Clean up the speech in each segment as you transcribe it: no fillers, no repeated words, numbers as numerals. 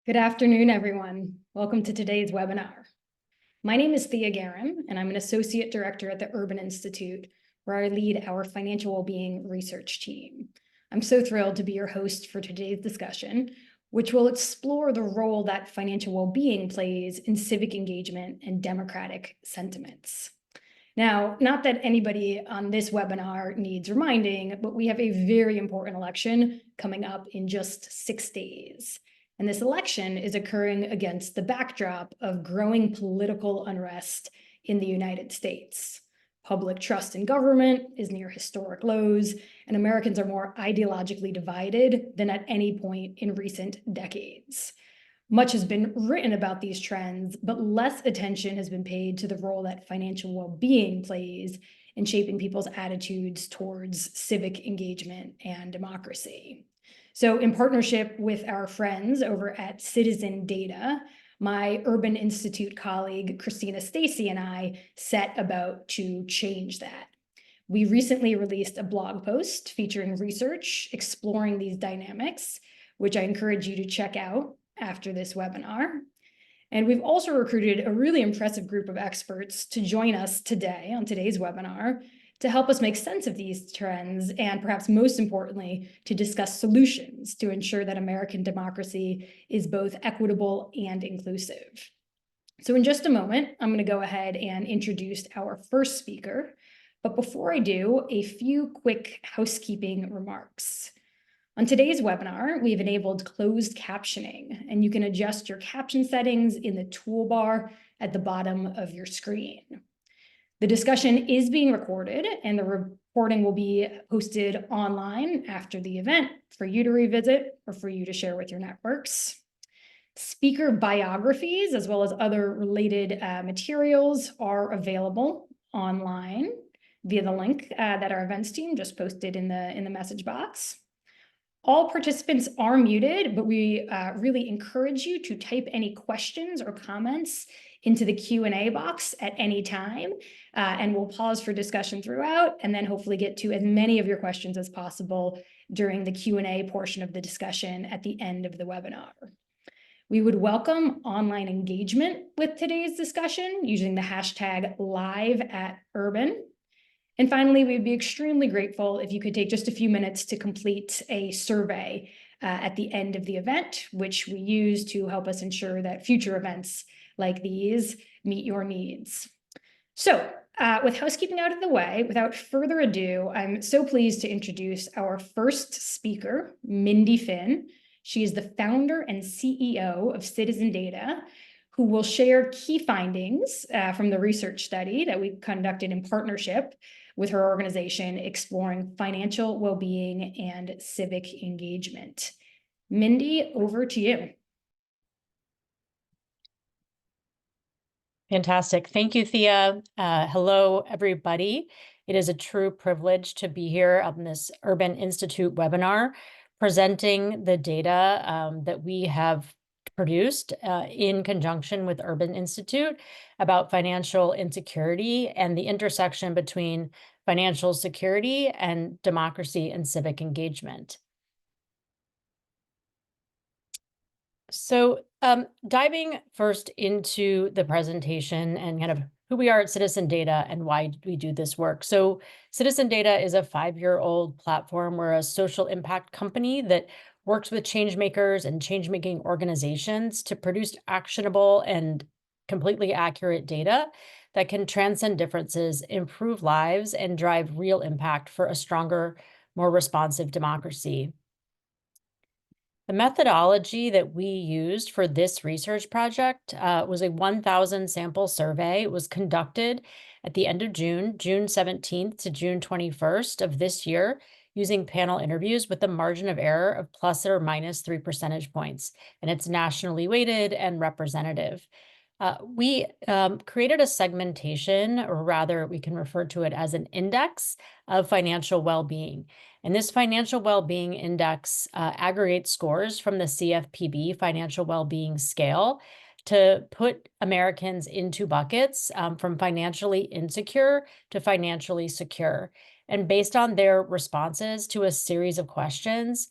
Good afternoon, everyone. Welcome to today's webinar. My name is Thea Garin, and I'm an Associate Director at the Urban Institute, where I lead our financial well-being research team. I'm so thrilled to be your host for today's discussion, which will explore the role that financial well-being plays in civic engagement and democratic sentiments. Now, not that anybody on this webinar needs reminding, but we have a very important election coming up in just 6 days. And this election is occurring against the backdrop of growing political unrest in the United States. Public trust in government is near historic lows, and Americans are more ideologically divided than at any point in recent decades. Much has been written about these trends, but less attention has been paid to the role that financial well-being plays in shaping people's attitudes towards civic engagement and democracy. So in partnership with our friends over at Citizen Data, my Urban Institute colleague, Christina Stacy, and I set about to change that. We recently released a blog post featuring research exploring these dynamics, which I encourage you to check out after this webinar. And we've also recruited a really impressive group of experts to join us today on today's webinar to help us make sense of these trends and, perhaps most importantly, to discuss solutions to ensure that American democracy is both equitable and inclusive. So in just a moment, I'm going to go ahead and introduce our first speaker. But before I do, a few quick housekeeping remarks. On today's webinar, we've enabled closed captioning, and you can adjust your caption settings in the toolbar at the bottom of your screen. The discussion is being recorded, and the recording will be posted online after the event for you to revisit or for you to share with your networks. Speaker biographies, as well as other related materials, are available online via the link that our events team just posted in the message box. All participants are muted, but we really encourage you to type any questions or comments into the Q&A box at any time, and we'll pause for discussion throughout, and then hopefully get to as many of your questions as possible during the Q&A portion of the discussion at the end of the webinar. We would welcome online engagement with today's discussion using the hashtag #LiveAtUrban. And finally, we'd be extremely grateful if you could take just a few minutes to complete a survey at the end of the event, which we use to help us ensure that future events like these meet your needs. So with housekeeping out of the way, without further ado, I'm so pleased to introduce our first speaker, Mindy Finn. She is the founder and CEO of Citizen Data, who will share key findings from the research study that we conducted in partnership with her organization exploring financial well-being and civic engagement. Mindy, over to you. Fantastic. Thank you, Thea. Hello, everybody. It is a true privilege to be here on this Urban Institute webinar, presenting the data that we have produced in conjunction with Urban Institute about financial insecurity and the intersection between financial security and democracy and civic engagement. So diving first into the presentation and kind of who we are at Citizen Data and why we do this work. So Citizen Data is a 5-year-old platform. We're a social impact company that works with change makers and change-making organizations to produce actionable and completely accurate data that can transcend differences, improve lives, and drive real impact for a stronger, more responsive democracy. The methodology that we used for this research project was a 1,000 sample survey. It was conducted at the end of June 17th to June 21st of this year, using panel interviews with a margin of error of plus or minus 3 percentage points. And it's nationally weighted and representative. We created a segmentation, or rather we can refer to it as an index of financial well-being. And this financial well-being index aggregates scores from the CFPB financial well-being scale to put Americans into buckets from financially insecure to financially secure. And based on their responses to a series of questions,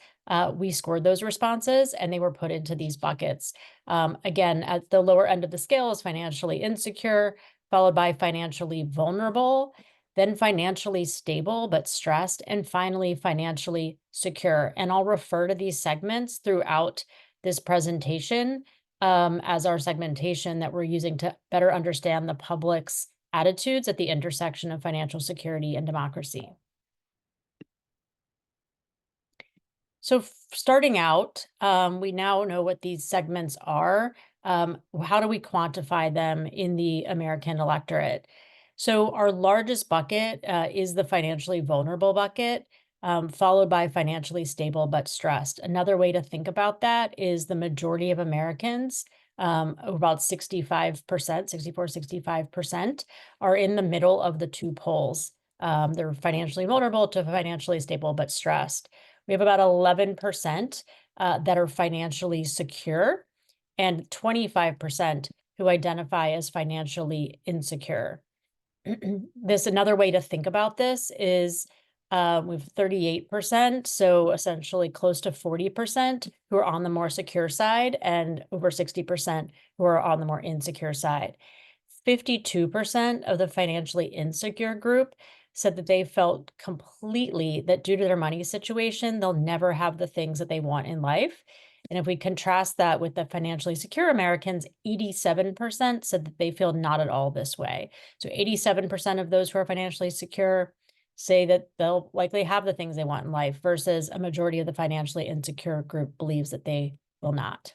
we scored those responses and they were put into these buckets. Again, at the lower end of the scale is financially insecure, followed by financially vulnerable, then financially stable but stressed, and finally financially secure. And I'll refer to these segments throughout this presentation as our segmentation that we're using to better understand the public's attitudes at the intersection of financial security and democracy. So starting out, we now know what these segments are. How do we quantify them in the American electorate? So our largest bucket is the financially vulnerable bucket, followed by financially stable but stressed. Another way to think about that is the majority of Americans, about 65%, 64, 65%, are in the middle of the two poles. They're financially vulnerable to financially stable but stressed. We have about 11% that are financially secure and 25% who identify as financially insecure. Another way to think about this is we have 38%, so essentially close to 40% who are on the more secure side and over 60% who are on the more insecure side. 52% of the financially insecure group said that they felt completely that due to their money situation, they'll never have the things that they want in life. And if we contrast that with the financially secure Americans, 87% said that they feel not at all this way. So 87% of those who are financially secure say that they'll likely have the things they want in life versus a majority of the financially insecure group believes that they will not.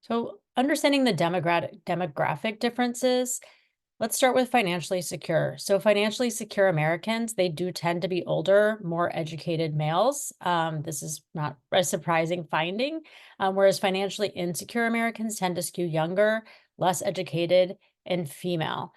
So understanding the demographic differences, let's start with financially secure. So financially secure Americans, they do tend to be older, more educated males. This is not a surprising finding, whereas financially insecure Americans tend to skew younger, less educated, and female.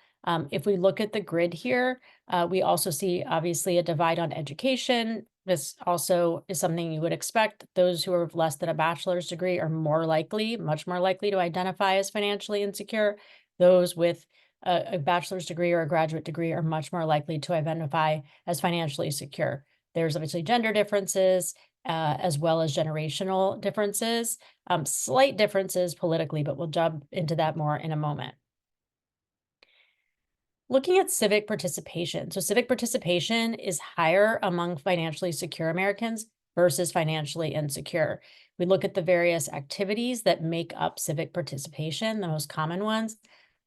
If we look at the grid here, we also see obviously a divide on education. This also is something you would expect. Those who have less than a bachelor's degree are more likely, much more likely to identify as financially insecure. Those with a bachelor's degree or a graduate degree are much more likely to identify as financially secure. There's obviously gender differences as well as generational differences, slight differences politically, but we'll jump into that more in a moment. Looking at civic participation. So civic participation is higher among financially secure Americans versus financially insecure. We look at the various activities that make up civic participation, the most common ones: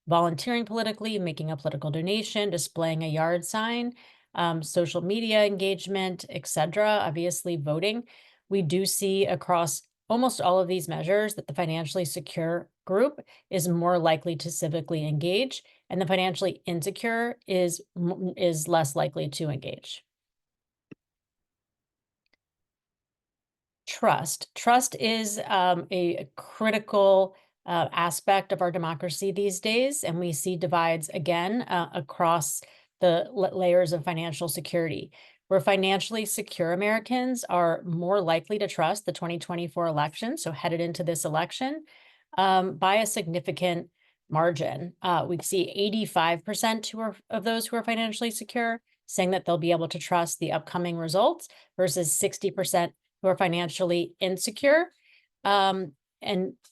volunteering politically, making a political donation, displaying a yard sign, social media engagement, etc., obviously voting. We do see across almost all of these measures that the financially secure group is more likely to civically engage, and the financially insecure is less likely to engage. Trust. Trust is a critical aspect of our democracy these days, and we see divides again across the layers of financial security, where financially secure Americans are more likely to trust the 2024 election, so headed into this election, by a significant margin. We see 85% of those who are financially secure saying that they'll be able to trust the upcoming results versus 60% who are financially insecure. And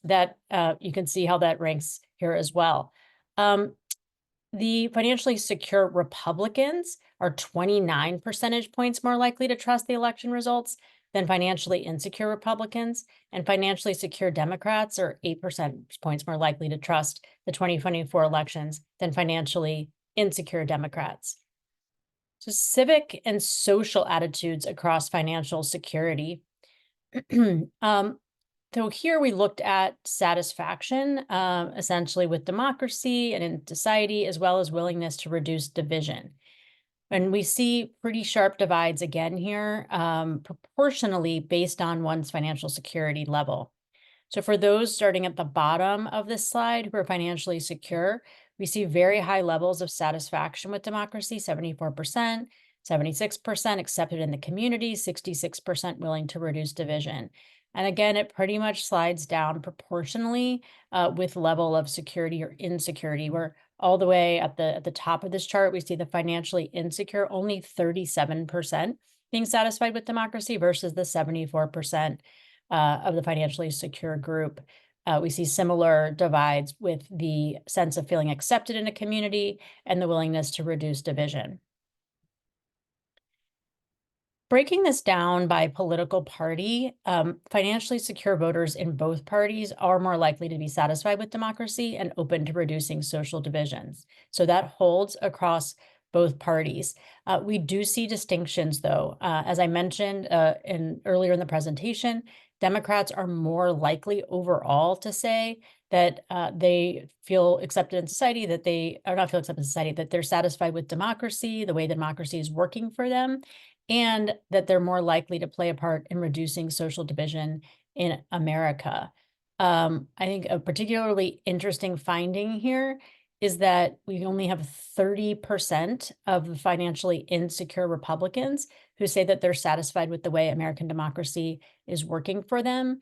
that you can see how that ranks here as well. The financially secure Republicans are 29 percentage points more likely to trust the election results than financially insecure Republicans, and financially secure Democrats are 8 percentage points more likely to trust the 2024 elections than financially insecure Democrats. So civic and social attitudes across financial security. So here we looked at satisfaction, essentially with democracy and in society, as well as willingness to reduce division. And we see pretty sharp divides again here, proportionally based on one's financial security level. So for those starting at the bottom of this slide who are financially secure, we see very high levels of satisfaction with democracy: 74%, 76% accepted in the community, 66% willing to reduce division. And again, it pretty much slides down proportionally with level of security or insecurity, where all the way at the top of this chart, we see the financially insecure, only 37% being satisfied with democracy versus the 74% of the financially secure group. We see similar divides with the sense of feeling accepted in a community and the willingness to reduce division. Breaking this down by political party, financially secure voters in both parties are more likely to be satisfied with democracy and open to reducing social divisions. So that holds across both parties. We do see distinctions, though. As I mentioned earlier in the presentation, Democrats are more likely overall to say that they feel accepted in society, that they are not feel accepted in society, that they're satisfied with democracy, the way democracy is working for them, and that they're more likely to play a part in reducing social division in America. I think a particularly interesting finding here is that we only have 30% of the financially insecure Republicans who say that they're satisfied with the way American democracy is working for them,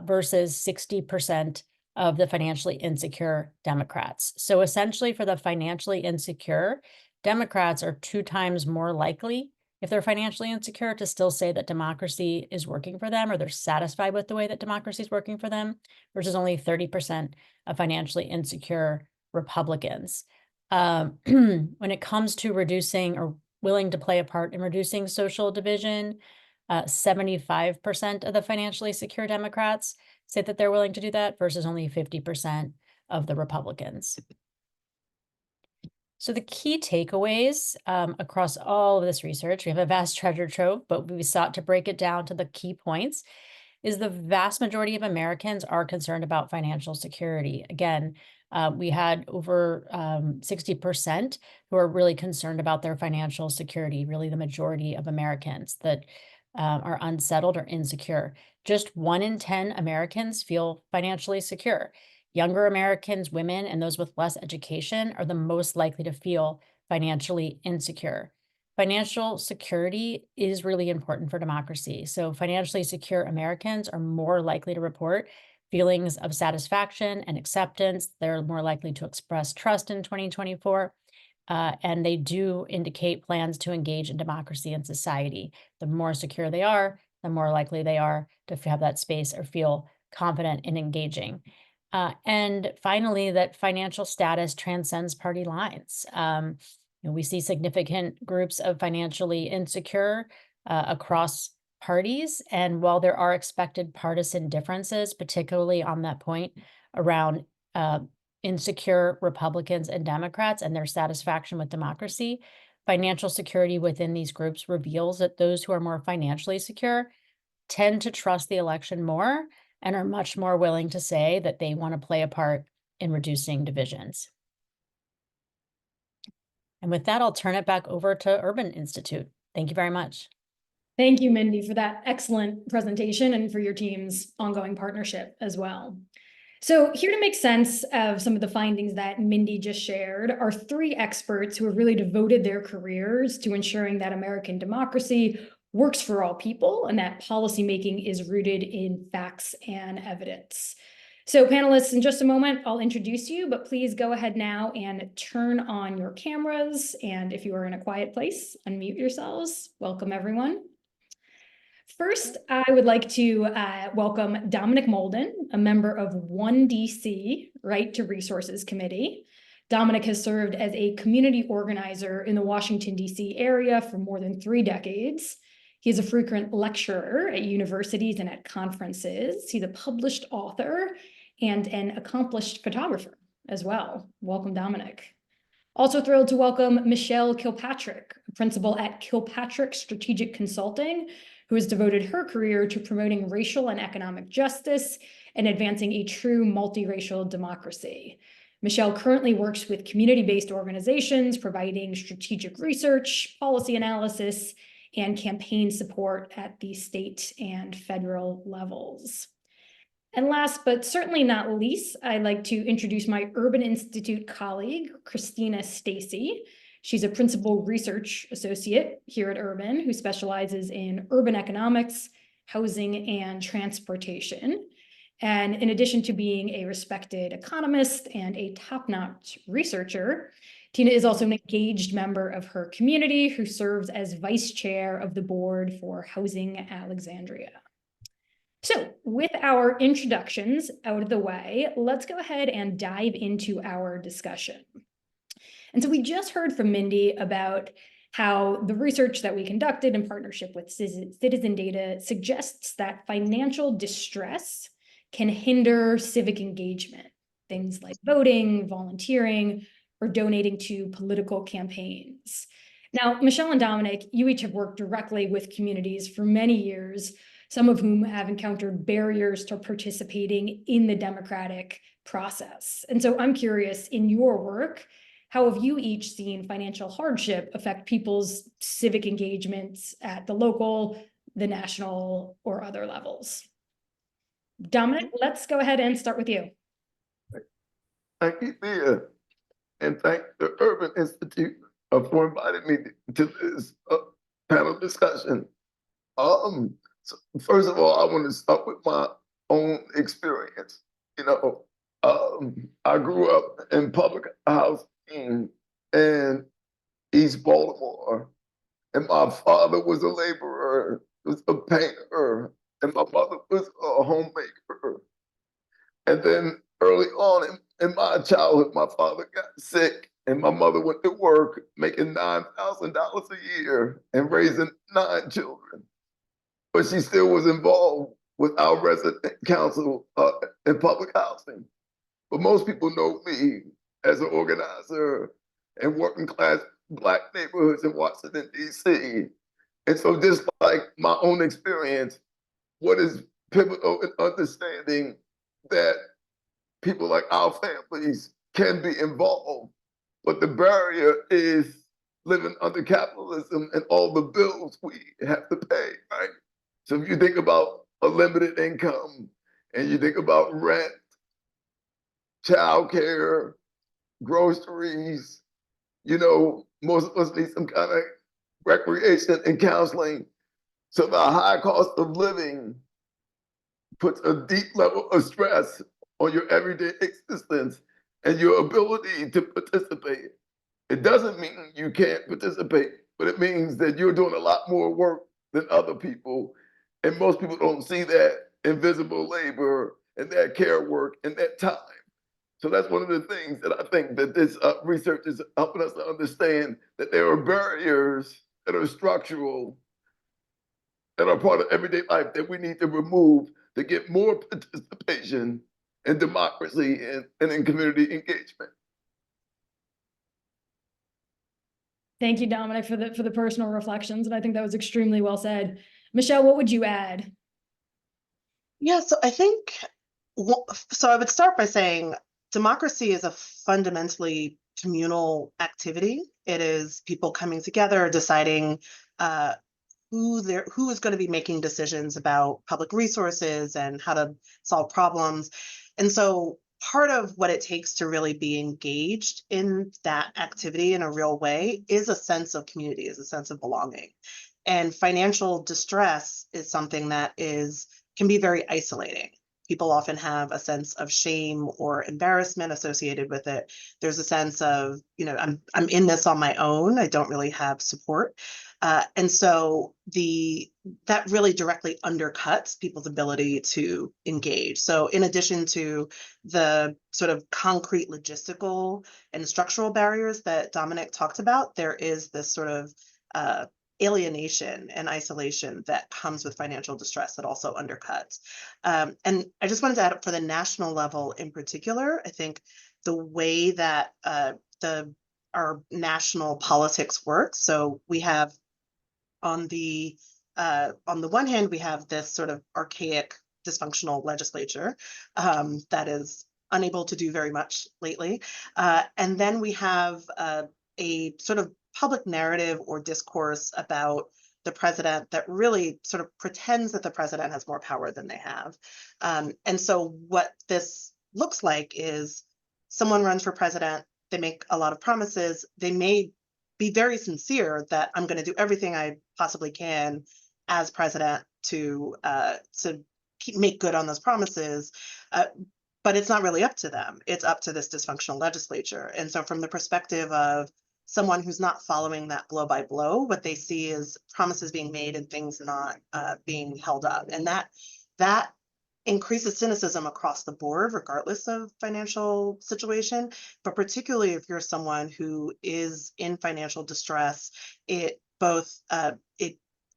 versus 60% of the financially insecure Democrats. So essentially, for the financially insecure, Democrats are 2 times more likely, if they're financially insecure, to still say that democracy is working for them, or they're satisfied with the way that democracy is working for them, versus only 30% of financially insecure Republicans. When it comes to reducing or willing to play a part in reducing social division, 75% of the financially secure Democrats say that they're willing to do that versus only 50% of the Republicans. So the key takeaways across all of this research, we have a vast treasure trove, but we sought to break it down to the key points, is the vast majority of Americans are concerned about financial security. Again, we had over 60% who are really concerned about their financial security, really the majority of Americans that are unsettled or insecure. Just 1 in 10 Americans feel financially secure. Younger Americans, women, and those with less education are the most likely to feel financially insecure. Financial security is really important for democracy. So financially secure Americans are more likely to report feelings of satisfaction and acceptance. They're more likely to express trust in 2024. And they do indicate plans to engage in democracy and society. The more secure they are, the more likely they are to have that space or feel confident in engaging. And finally, that financial status transcends party lines. We see significant groups of financially insecure across parties. And while there are expected partisan differences, particularly on that point around insecure Republicans and Democrats and their satisfaction with democracy, financial security within these groups reveals that those who are more financially secure tend to trust the election more and are much more willing to say that they want to play a part in reducing divisions. And with that, I'll turn it back over to Urban Institute. Thank you very much. Thank you, Mindy, for that excellent presentation and for your team's ongoing partnership as well. So here to make sense of some of the findings that Mindy just shared are 3 experts who have really devoted their careers to ensuring that American democracy works for all people and that policymaking is rooted in facts and evidence. So panelists, in just a moment, I'll introduce you, but please go ahead now and turn on your cameras. And if you are in a quiet place, unmute yourselves. Welcome, everyone. First, I would like to welcome Dominic Molden, a member of 1DC, Right to Resources Committee. Dominic has served as a community organizer in the Washington, D.C. area for more than 3 decades. He is a frequent lecturer at universities and at conferences. He's a published author and an accomplished photographer as well. Welcome, Dominic. Also thrilled to welcome Michelle Kilpatrick, a principal at Kilpatrick Strategic Consulting, who has devoted her career to promoting racial and economic justice and advancing a true multiracial democracy. Michelle currently works with community-based organizations, providing strategic research, policy analysis, and campaign support at the state and federal levels. And last, but certainly not least, I'd like to introduce my Urban Institute colleague, Christina Stacy. She's a principal research associate here at Urban who specializes in urban economics, housing, and transportation. And in addition to being a respected economist and a top-notch researcher, Tina is also an engaged member of her community who serves as vice chair of the board for Housing Alexandria. So with our introductions out of the way, let's go ahead and dive into our discussion. And so we just heard from Mindy about how the research that we conducted in partnership with Citizen Data suggests that financial distress can hinder civic engagement, things like voting, volunteering, or donating to political campaigns. Now, Michelle and Dominic, you each have worked directly with communities for many years, some of whom have encountered barriers to participating in the democratic process. And so I'm curious, in your work, how have you each seen financial hardship affect people's civic engagements at the local, the national, or other levels? Dominic, let's go ahead and start with you. Thank you, Thea, and thank the Urban Institute for inviting me to this panel discussion. So first of all, I want to start with my own experience. I grew up in public housing in East Baltimore, and my father was a laborer, was a painter, and my mother was a homemaker. And then early on in my childhood, my father got sick, and my mother went to work making $9,000 a year and raising 9 children. But she still was involved with our resident council in public housing. But most people know me as an organizer in working class Black neighborhoods in Washington, D.C. And so just like my own experience, what is pivotal in understanding that people like our families can be involved, but the barrier is living under capitalism and all the bills we have to pay, right? So if you think about a limited income and you think about rent, childcare, groceries, most of us need some kind of recreation and counseling. So the high cost of living puts a deep level of stress on your everyday existence and your ability to participate. It doesn't mean you can't participate, but it means that you're doing a lot more work than other people. And most people don't see that invisible labor and that care work and that time. So that's one of the things that I think that this research is helping us to understand, that there are barriers that are structural, that are part of everyday life, that we need to remove to get more participation and democracy and in community engagement. Thank you, Dominic, for the personal reflections, and I think that was extremely well said. Michelle, what would you add? Yeah, so I think, so I would start by saying democracy is a fundamentally communal activity. It is people coming together, deciding who is going to be making decisions about public resources and how to solve problems. And so part of what it takes to really be engaged in that activity in a real way is a sense of community, is a sense of belonging. And financial distress is something that can be very isolating. People often have a sense of shame or embarrassment associated with it. There's a sense of, I'm in this on my own. I don't really have support. And so that really directly undercuts people's ability to engage. So in addition to the sort of concrete logistical and structural barriers that Dominic talked about, there is this sort of alienation and isolation that comes with financial distress that also undercuts. And I just wanted to add, for the national level in particular, I think the way that our national politics works. So we have on the one hand, we have this sort of archaic, dysfunctional legislature that is unable to do very much lately. And then we have a sort of public narrative or discourse about the president that really sort of pretends that the president has more power than they have. And so what this looks like is someone runs for president, they make a lot of promises, they may be very sincere that I'm going to do everything I possibly can as president to make good on those promises. But it's not really up to them. It's up to this dysfunctional legislature. And so from the perspective of someone who's not following that blow by blow, what they see is promises being made and things not being held up. And that increases cynicism across the board, regardless of financial situation. But particularly if you're someone who is in financial distress, it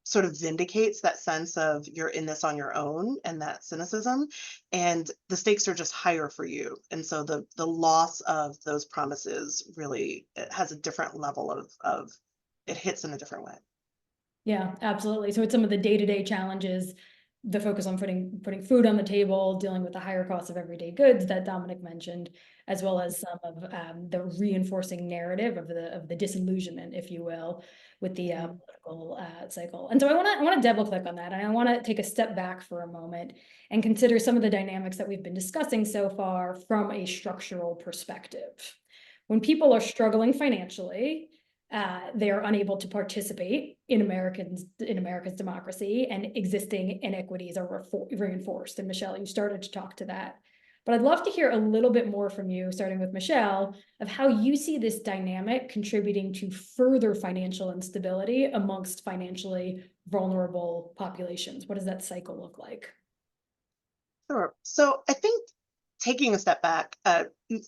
sort of vindicates that sense of you're in this on your own and that cynicism, and the stakes are just higher for you. And so the loss of those promises really has a different level of it hits in a different way. Yeah, absolutely. So it's some of the day-to-day challenges, the focus on putting food on the table, dealing with the higher costs of everyday goods that Dominic mentioned, as well as some of the reinforcing narrative of the disillusionment, if you will, with the political cycle. And so I want to double click on that, and I want to take a step back for a moment and consider some of the dynamics that we've been discussing so far from a structural perspective. When people are struggling financially, they are unable to participate in America's democracy, and existing inequities are reinforced. And Michelle, you started to talk to that. But I'd love to hear a little bit more from you, starting with Michelle, of how you see this dynamic contributing to further financial instability amongst financially vulnerable populations. What does that cycle look like? Sure. So I think, taking a step back,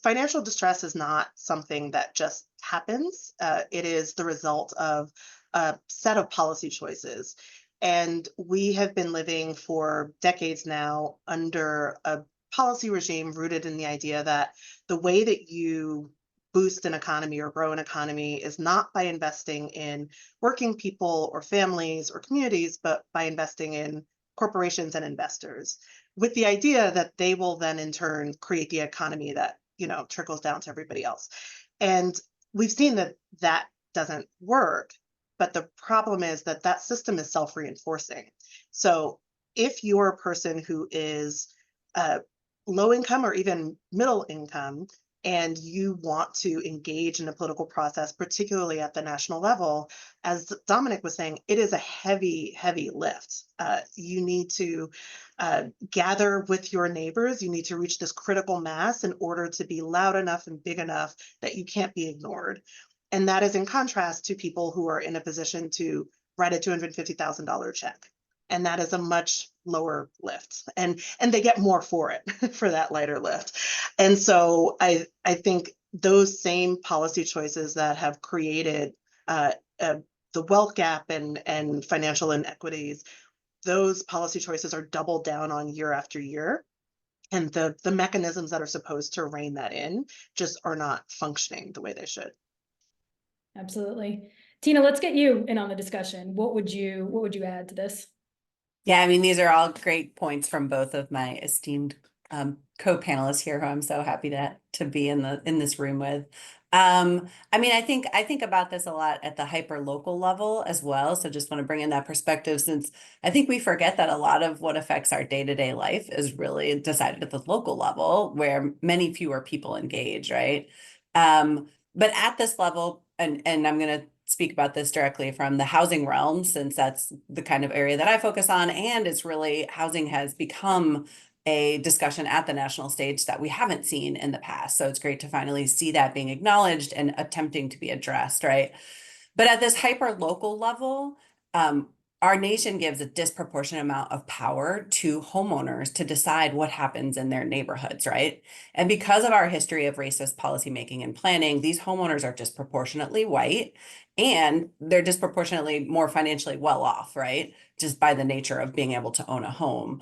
financial distress is not something that just happens. It is the result of a set of policy choices. And we have been living for decades now under a policy regime rooted in the idea that the way that you boost an economy or grow an economy is not by investing in working people or families or communities, but by investing in corporations and investors, with the idea that they will then in turn create the economy that, trickles down to everybody else. And we've seen that that doesn't work. But the problem is that that system is self-reinforcing. So if you're a person who is low income or even middle income, and you want to engage in a political process, particularly at the national level, as Dominic was saying, it is a heavy, heavy lift. You need to gather with your neighbors. You need to reach this critical mass in order to be loud enough and big enough that you can't be ignored. And that is in contrast to people who are in a position to write a $250,000 check. And that is a much lower lift, and they get more for it, for that lighter lift. And so I think those same policy choices that have created the wealth gap and financial inequities, those policy choices are doubled down on year after year. And the mechanisms that are supposed to rein that in just are not functioning the way they should. Absolutely. Tina, let's get you in on the discussion. What would you add to this? Yeah, I mean, these are all great points from both of my esteemed co-panelists here, who I'm so happy to be in this room with. I mean, I think about this a lot at the hyper local level as well. So just want to bring in that perspective, since I think we forget that a lot of what affects our day-to-day life is really decided at the local level, where many fewer people engage, right? But at this level, and I'm going to speak about this directly from the housing realm, since that's the kind of area that I focus on. And it's really, housing has become a discussion at the national stage that we haven't seen in the past. So it's great to finally see that being acknowledged and attempting to be addressed, right? But at this hyper local level, our nation gives a disproportionate amount of power to homeowners to decide what happens in their neighborhoods, right? And because of our history of racist policymaking and planning, these homeowners are disproportionately white, and they're disproportionately more financially well off, right? Just by the nature of being able to own a home.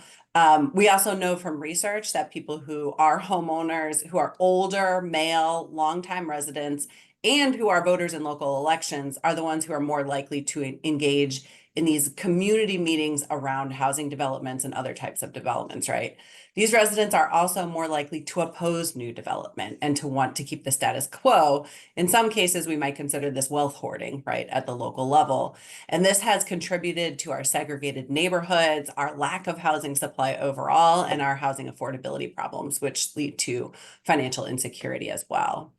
We also know from research that people who are homeowners, who are older, male, longtime residents, and who are voters in local elections are the ones who are more likely to engage in these community meetings around housing developments and other types of developments, right? These residents are also more likely to oppose new development and to want to keep the status quo. In some cases, we might consider this wealth hoarding, right, at the local level. And this has contributed to our segregated neighborhoods, our lack of housing supply overall, and our housing affordability problems, which lead to financial insecurity as well.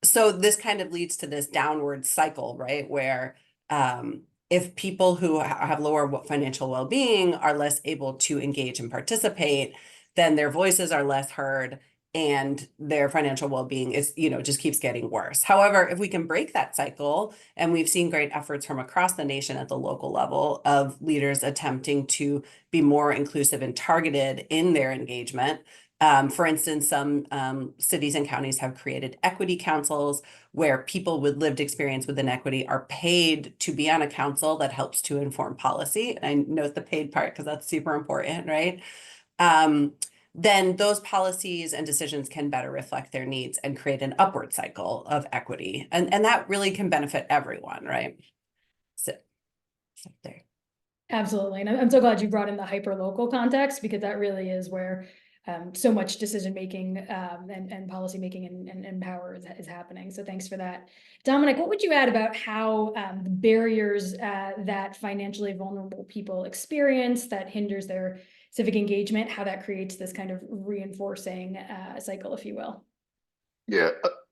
So this kind of leads to this downward cycle, right, where if people who have lower financial well-being are less able to engage and participate, then their voices are less heard and their financial well-being is, just keeps getting worse. However, if we can break that cycle, and we've seen great efforts from across the nation at the local level of leaders attempting to be more inclusive and targeted in their engagement. For instance, some cities and counties have created equity councils where people with lived experience with inequity are paid to be on a council that helps to inform policy. And I note the paid part because that's super important, right? Then those policies and decisions can better reflect their needs and create an upward cycle of equity. And that really can benefit everyone, right? So there. Absolutely. And I'm so glad you brought in the hyper-local context, because that really is where so much decision-making and policy-making and power is happening. So thanks for that. Dominic, what would you add about how the barriers that financially vulnerable people experience that hinders their civic engagement, how that creates this kind of reinforcing cycle, if you will? Yeah,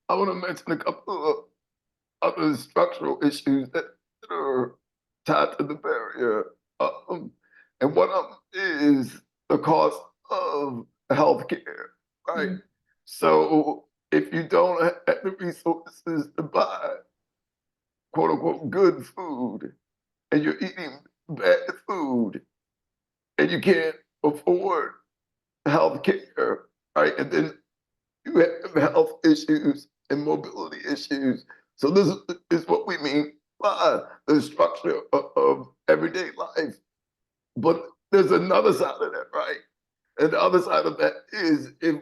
I want to mention a couple of other structural issues that are tied to the barrier. And one of them is the cost of healthcare, right? Mm. So if you don't have the resources to buy quote unquote good food, and you're eating bad food, and you can't afford healthcare, right? And then you have health issues and mobility issues. So this is what we mean by the structure of everyday life. But there's another side of that, right? And the other side of that is, if,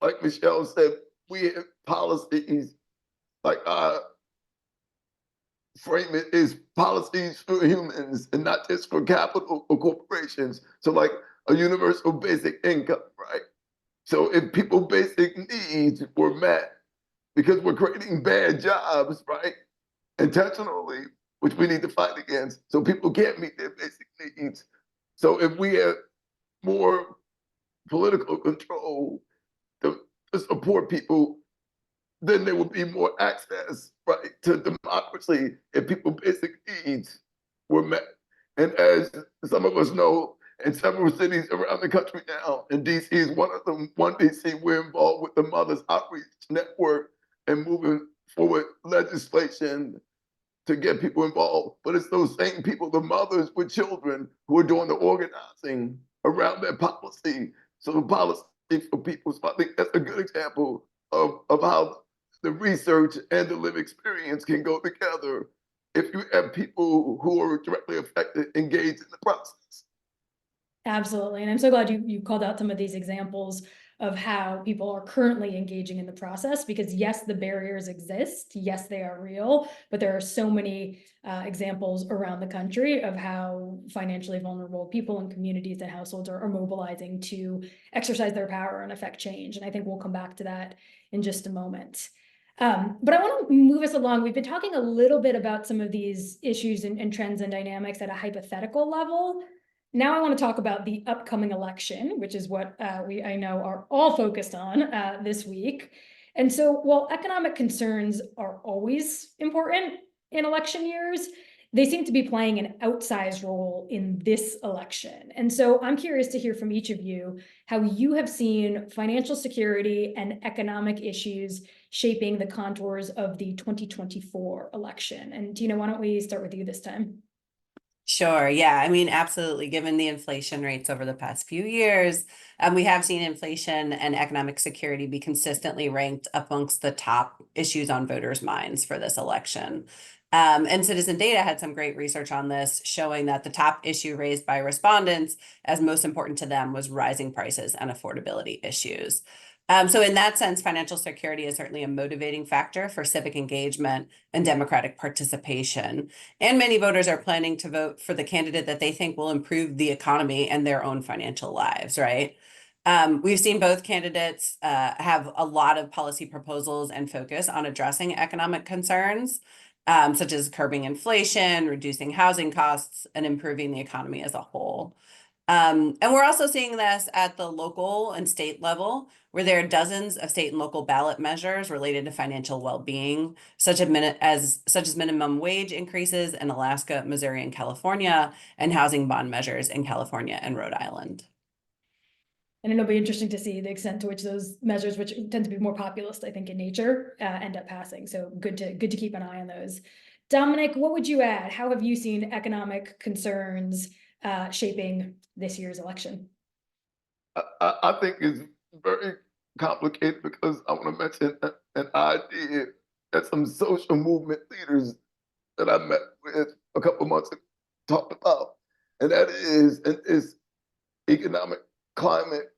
like Michelle said, we have policies, like frame it is policies for humans and not just for capital or corporations. So like a universal basic income, right? So if people basic needs were met, because we're creating bad jobs, right? Intentionally, which we need to fight against, so people can't meet their basic needs. So if we have more political control to support people, then there would be more access, right, to democracy if people's basic needs were met. And as some of us know, in several cities around the country now, and DC is one of them. One DC, we're involved with the Mothers Outreach Network and moving forward legislation to get people involved. But it's those same people, the mothers with children, who are doing the organizing around their policy. So the policy for people. So I think that's a good example of how the research and the lived experience can go together if you have people who are directly affected engaged in the process. Absolutely. And I'm so glad you called out some of these examples of how people are currently engaging in the process, because yes, the barriers exist. Yes, they are real, but there are so many examples around the country of how financially vulnerable people and communities and households are mobilizing to exercise their power and affect change. And I think we'll come back to that in just a moment. But I want to move us along. We've been talking a little bit about some of these issues and trends and dynamics at a hypothetical level. Now I want to talk about the upcoming election, which is what I know are all focused on this week. And so while economic concerns are always important in election years, they seem to be playing an outsized role in this election. And so I'm curious to hear from each of you how you have seen financial security and economic issues shaping the contours of the 2024 election. And Tina, why don't we start with you this time? Sure. Yeah. I mean, absolutely. Given the inflation rates over the past few years, we have seen inflation and economic security be consistently ranked amongst the top issues on voters' minds for this election. And Citizen Data had some great research on this, showing that the top issue raised by respondents as most important to them was rising prices and affordability issues. So in that sense, financial security is certainly a motivating factor for civic engagement and democratic participation. And many voters are planning to vote for the candidate that they think will improve the economy and their own financial lives, right? We've seen both candidates have a lot of policy proposals and focus on addressing economic concerns, such as curbing inflation, reducing housing costs, and improving the economy as a whole. And we're also seeing this at the local and state level, where there are dozens of state and local ballot measures related to financial well-being, such as minimum wage increases in Alaska, Missouri, and California, and housing bond measures in California and Rhode Island. And it'll be interesting to see the extent to which those measures, which tend to be more populist, I think, in nature, end up passing. So good to keep an eye on those. Dominic, what would you add? How have you seen economic concerns shaping this year's election? I think it's very complicated because I want to mention an idea that some social movement leaders that I met with a couple months ago talked about, and that is in this economic climate,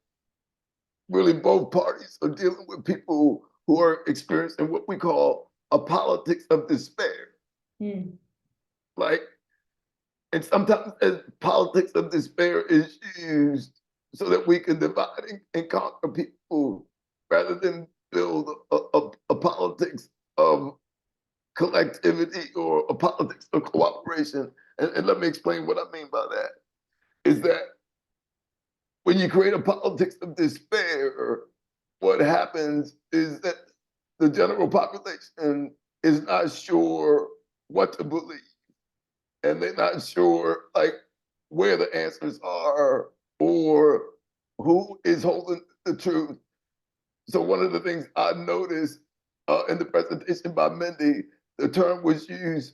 really both parties are dealing with people who are experiencing what we call a politics of despair. Hmm. Like, and sometimes as politics of despair is used so that we can divide and conquer people rather than build a politics of collectivity or a politics of cooperation. And let me explain what I mean by that. Is that when you create a politics of despair, what happens is that the general population is not sure what to believe. And they're not sure like where the answers are or who is holding the truth. So one of the things I noticed in the presentation by Mindy, the term was used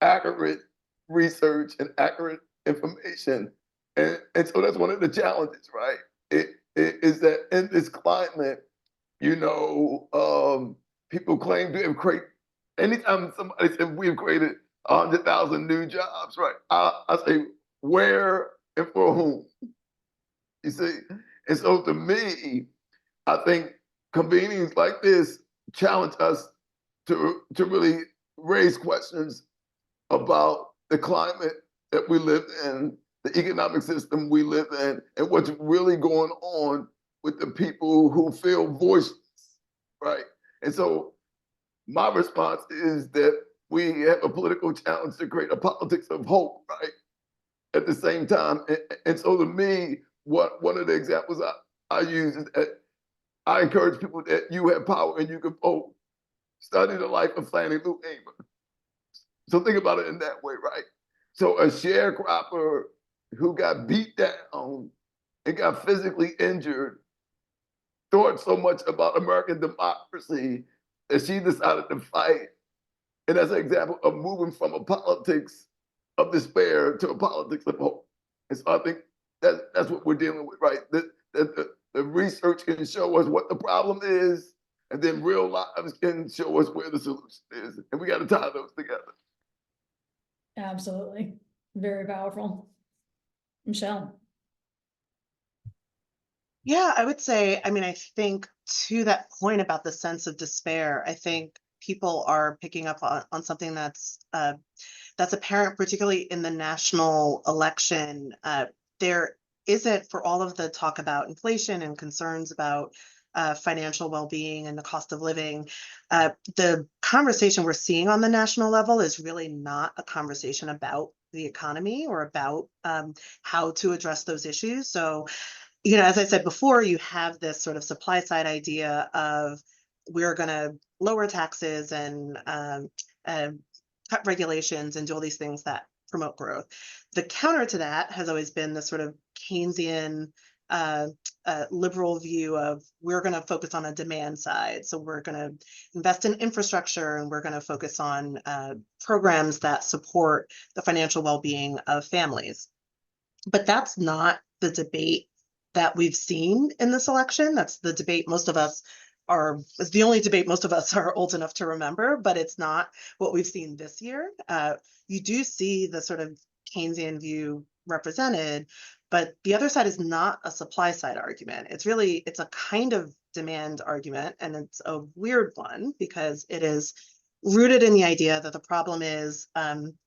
accurate research and accurate information. And so that's one of the challenges, right? It is that in this climate, people claim to have created, anytime somebody says we've created 100,000 new jobs, right? I say, where and for whom? You see? And so to me, I think convenings like this challenge us to really raise questions about the climate that we live in, the economic system we live in, and what's really going on with the people who feel voiceless, right? And so my response is that we have a political challenge to create a politics of hope, right? At the same time. And so to me, one of the examples I use is that I encourage people that you have power and you can vote. Study the life of Fannie Lou Hamer. So think about it in that way, right? So a sharecropper who got beat down and got physically injured thought so much about American democracy that she decided to fight. And that's an example of moving from a politics of despair to a politics of hope. And so I think that's what we're dealing with, right? The research can show us what the problem is, and then real lives can show us where the solution is. And we got to tie those together. Absolutely. Very powerful. Michelle. Yeah, I would say, I mean, I think to that point about the sense of despair, I think people are picking up on something that's apparent, particularly in the national election. There isn't, for all of the talk about inflation and concerns about financial well-being and the cost of living, the conversation we're seeing on the national level is really not a conversation about the economy or about how to address those issues. So, as I said before, you have this sort of supply side idea of we're going to lower taxes and cut regulations and do all these things that promote growth. The counter to that has always been the sort of Keynesian liberal view of we're going to focus on a demand side. So we're going to invest in infrastructure and we're going to focus on programs that support the financial well-being of families. But that's not the debate that we've seen in this election. That's the debate is the only debate most of us are old enough to remember, but it's not what we've seen this year. You do see the sort of Keynesian view represented, but the other side is not a supply side argument. It's a kind of demand argument, and it's a weird one because it is rooted in the idea that the problem is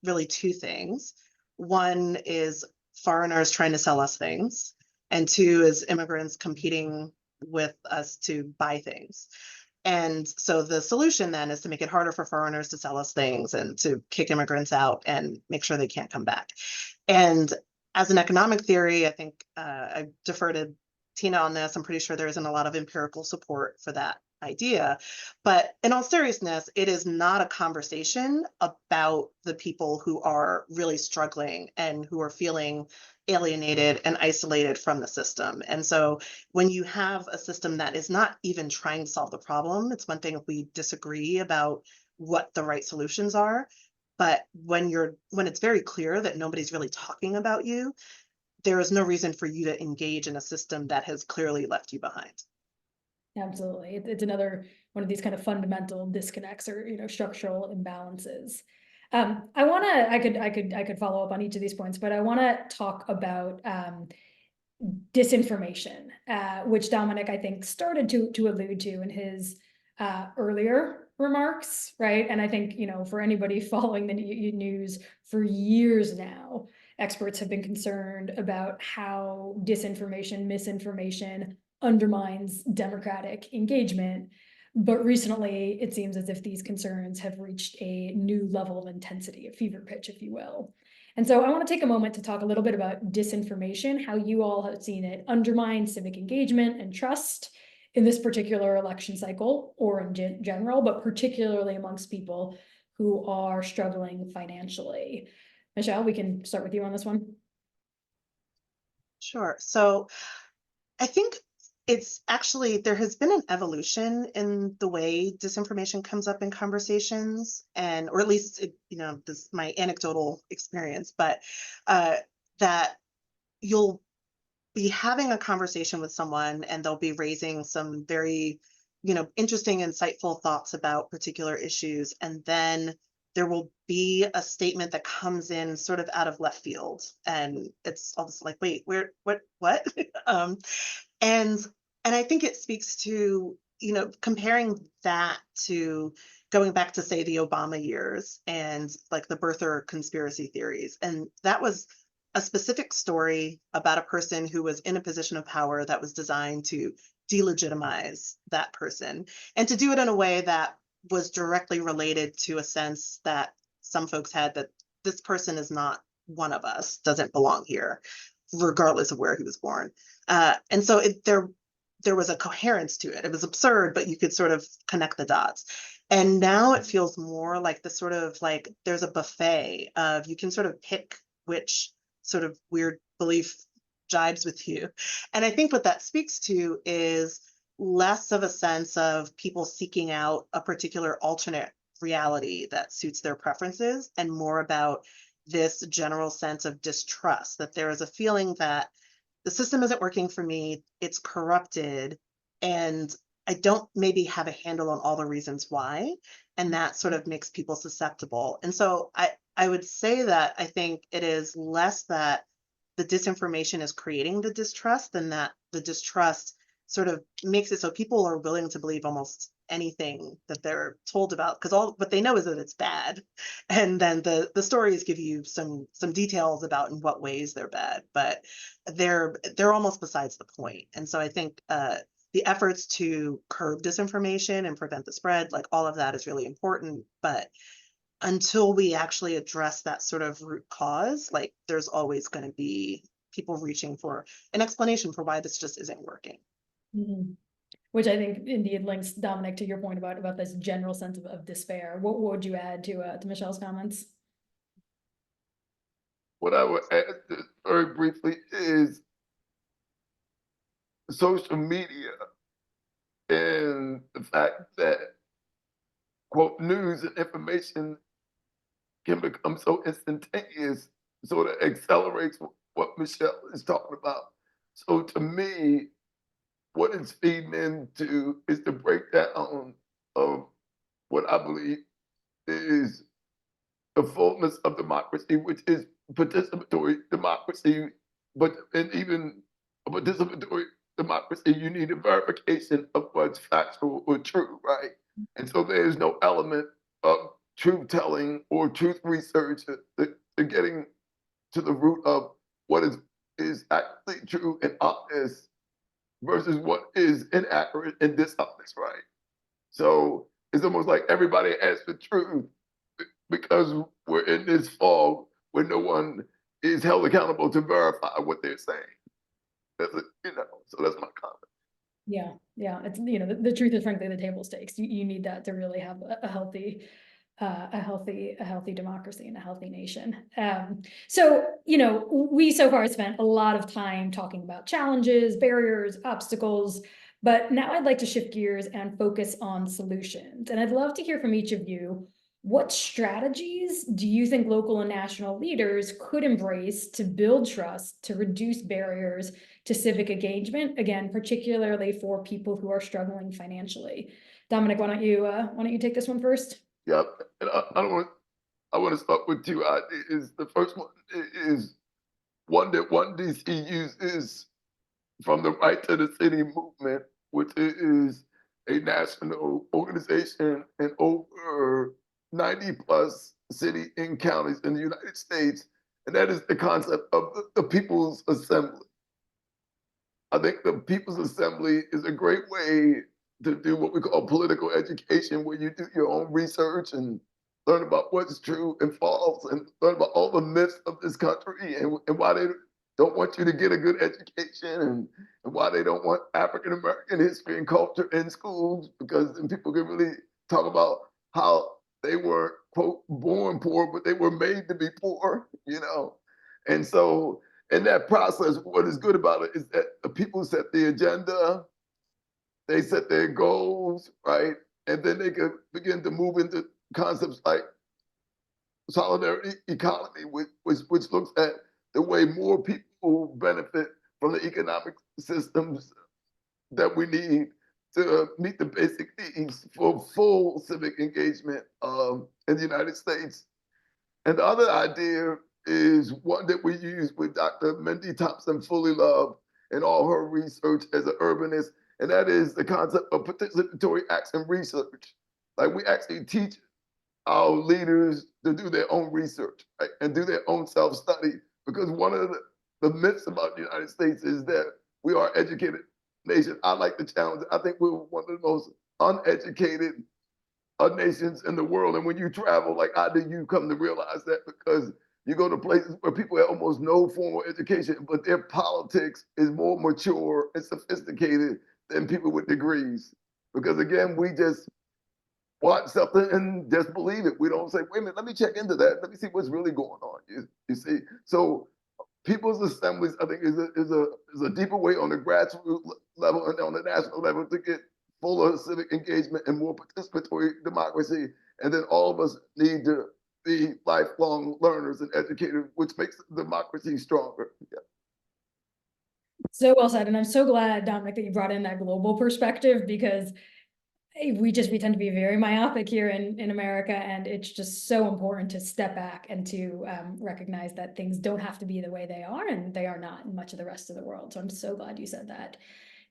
really two things. One is foreigners trying to sell us things, and two is immigrants competing with us to buy things. And so the solution then is to make it harder for foreigners to sell us things and to kick immigrants out and make sure they can't come back. And as an economic theory, I think I defer to Tina on this. I'm pretty sure there isn't a lot of empirical support for that idea. But in all seriousness, it is not a conversation about the people who are really struggling and who are feeling alienated and isolated from the system. And so when you have a system that is not even trying to solve the problem, it's one thing if we disagree about what the right solutions are. But when it's very clear that nobody's really talking about you, there is no reason for you to engage in a system that has clearly left you behind. Absolutely. It's another one of these kind of fundamental disconnects or, structural imbalances. I could follow up on each of these points, but I want to talk about disinformation, which Dominic, I think, started to allude to in his earlier remarks, right? And I think, for anybody following the news for years now, experts have been concerned about how disinformation, misinformation undermines democratic engagement. But recently, it seems as if these concerns have reached a new level of intensity, a fever pitch, if you will. And so I want to take a moment to talk a little bit about disinformation, how you all have seen it undermine civic engagement and trust in this particular election cycle, or in general, but particularly amongst people who are struggling financially. Michelle, we can start with you on this one. Sure. So I think it's actually, there has been an evolution in the way disinformation comes up in conversations, and, or at least, this is my anecdotal experience, but that you'll be having a conversation with someone and they'll be raising some very, interesting, insightful thoughts about particular issues. And then there will be a statement that comes in sort of out of left field. And it's almost like, wait, what? And I think it speaks to, comparing that to going back to, say, the Obama years and like the birther conspiracy theories. And that was a specific story about a person who was in a position of power that was designed to delegitimize that person, and to do it in a way that was directly related to a sense that some folks had that this person is not one of us, doesn't belong here, regardless of where he was born. And so there was a coherence to it. It was absurd, but you could sort of connect the dots. And now it feels more like the sort of like there's a buffet of, you can sort of pick which sort of weird belief jibes with you. And I think what that speaks to is less of a sense of people seeking out a particular alternate reality that suits their preferences, and more about this general sense of distrust, that there is a feeling that the system isn't working for me, it's corrupted, and I don't maybe have a handle on all the reasons why. And that sort of makes people susceptible. And so I would say that I think it is less that the disinformation is creating the distrust than that the distrust sort of makes it so people are willing to believe almost anything that they're told about, because all what they know is that it's bad. And then the stories give you some details about in what ways they're bad, but they're almost besides the point. And so I think the efforts to curb disinformation and prevent the spread, like all of that is really important. But until we actually address that sort of root cause, like there's always going to be people reaching for an explanation for why this just isn't working. Mm-hmm. Which I think indeed links, Dominic, to your point about this general sense of despair. What would you add to Michelle's comments? What I would add very briefly is social media and the fact that, quote, news and information can become so instantaneous, sort of accelerates what Michelle is talking about. So to me, what it's feeding into is the breakdown of what I believe is the fullness of democracy, which is participatory democracy. But and even a participatory democracy, you need a verification of what's factual or true, right? And so there's no element of truth telling or truth research to getting to the root of what is actually true and honest versus what is inaccurate and dishonest, right? So it's almost like everybody has the truth because we're in this fog where no one is held accountable to verify what they're saying. So that's my comment. Yeah, yeah, it's, the truth is frankly the table stakes. You need that to really have a healthy, a healthy democracy and a healthy nation. So, we so far spent a lot of time talking about challenges, barriers, obstacles, but now I'd like to shift gears and focus on solutions. And I'd love to hear from each of you. What strategies do you think local and national leaders could embrace to build trust, to reduce barriers to civic engagement, again, particularly for people who are struggling financially? Dominic, why don't you take this one first? Yeah, and I want to start with two ideas. The first one is one that one DC uses from the Right to the City movement, which is a national organization in over 90 plus city and counties in the United States. And that is the concept of the People's Assembly. I think the People's Assembly is a great way to do what we call political education, where you do your own research and learn about what's true and false, and learn about all the myths of this country and why they don't want you to get a good education, and why they don't want African American history and culture in schools, because then people can really talk about how they were, quote, born poor, but they were made to be poor, And so in that process, what is good about it is that the people set the agenda, they set their goals, right? And then they can begin to move into concepts like solidarity economy, which looks at the way more people benefit from the economic systems that we need to meet the basic needs for full civic engagement in the United States. And the other idea is one that we use with Dr. Mindy Thompson Fully Love in all her research as an urbanist, and that is the concept of participatory action research. Like, we actually teach our leaders to do their own research, right? And do their own self-study, because one of the myths about the United States is that we are an educated nation. I like the challenge. I think we're one of the most uneducated nations in the world. And when you travel like I do, you come to realize that, because you go to places where people have almost no formal education, but their politics is more mature and sophisticated than people with degrees. Because again, we just watch something and just believe it. We don't say, wait a minute, let me check into that. Let me see what's really going on. You see? So people's assemblies, I think, is a deeper way on the grassroots level and on the national level to get fuller civic engagement and more participatory democracy. And then all of us need to be lifelong learners and educators, which makes democracy stronger. Yeah. So well said. And I'm so glad, Dominic, that you brought in that global perspective, because we tend to be very myopic here in America, and it's just so important to step back and to recognize that things don't have to be the way they are, and they are not in much of the rest of the world. So I'm so glad you said that.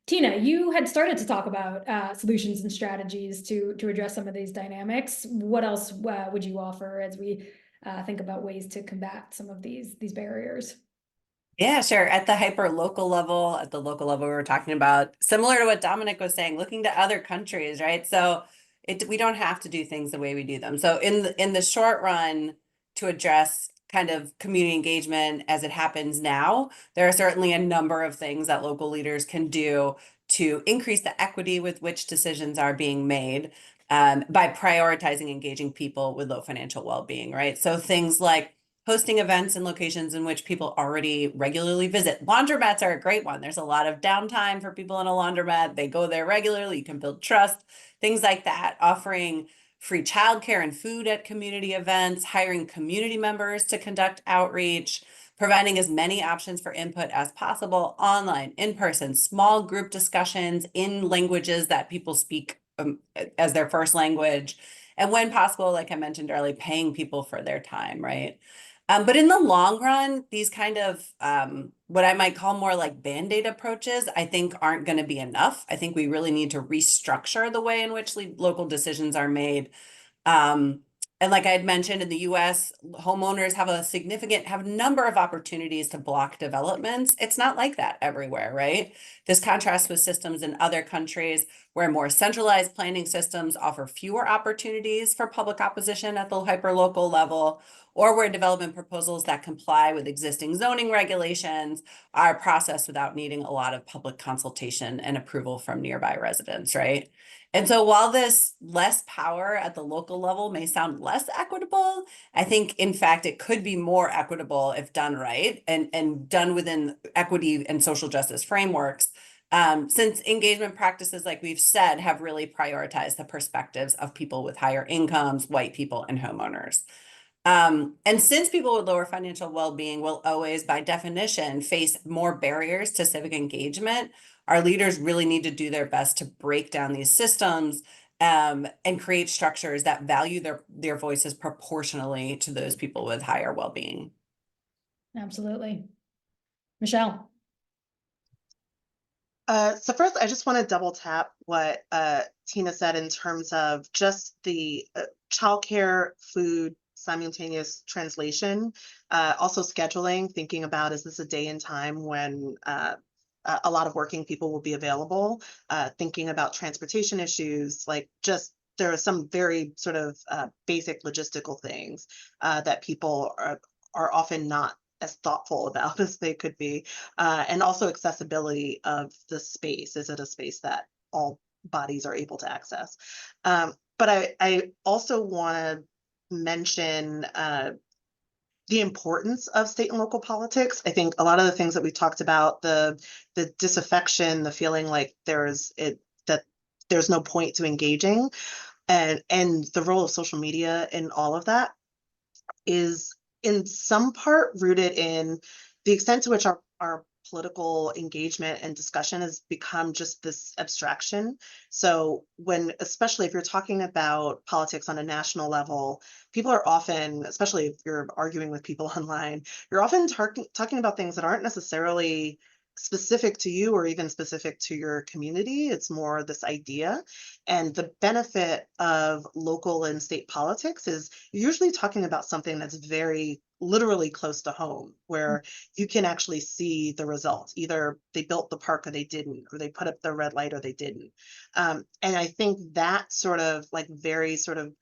Tina, you had started to talk about solutions and strategies to address some of these dynamics. What else would you offer as we think about ways to combat some of these barriers? Yeah, sure. At the hyper local level, we were talking about, similar to what Dominic was saying, looking to other countries, right? So we don't have to do things the way we do them. So in the short run, to address kind of community engagement as it happens now, there are certainly a number of things that local leaders can do to increase the equity with which decisions are being made, by prioritizing engaging people with low financial well-being, right? So things like hosting events in locations in which people already regularly visit. Laundromats are a great one. There's a lot of downtime for people in a laundromat. They go there regularly. You can build trust, things like that. Offering free childcare and food at community events, hiring community members to conduct outreach, providing as many options for input as possible, online, in person, small group discussions in languages that people speak as their first language. And when possible, like I mentioned earlier, paying people for their time, right? But in the long run, these kind of what I might call more like Band-Aid approaches, I think aren't going to be enough. I think we really need to restructure the way in which local decisions are made. And like I had mentioned, in the US, homeowners have a number of opportunities to block developments. It's not like that everywhere, right? This contrasts with systems in other countries where more centralized planning systems offer fewer opportunities for public opposition at the hyperlocal level, or where development proposals that comply with existing zoning regulations are processed without needing a lot of public consultation and approval from nearby residents, right? And so while this less power at the local level may sound less equitable, I think in fact it could be more equitable if done right and done within equity and social justice frameworks. Since engagement practices, like we've said, have really prioritized the perspectives of people with higher incomes, white people, and homeowners. And since people with lower financial well-being will always, by definition, face more barriers to civic engagement, our leaders really need to do their best to break down these systems and create structures that value their voices proportionally to those people with higher well-being. Absolutely. Michelle. So first, I just want to double tap what Tina said in terms of just the childcare, food, simultaneous translation, also scheduling, thinking about, is this a day and time when a lot of working people will be available, thinking about transportation issues, like just there are some very sort of basic logistical things that people are often not as thoughtful about as they could be, and also accessibility of the space. Is it a space that all bodies are able to access? But I also want to mention the importance of state and local politics. I think a lot of the things that we talked about, the disaffection, the feeling like that there's no point to engaging, and the role of social media in all of that is in some part rooted in the extent to which our political engagement and discussion has become just this abstraction. So especially if you're talking about politics on a national level, people are often, especially if you're arguing with people online, you're often talking about things that aren't necessarily specific to you or even specific to your community. It's more this idea. And the benefit of local and state politics is you're usually talking about something that's very literally close to home, where you can actually see the results. Either they built the park or they didn't, or they put up the red light or they didn't. And I think that sort of like very sort of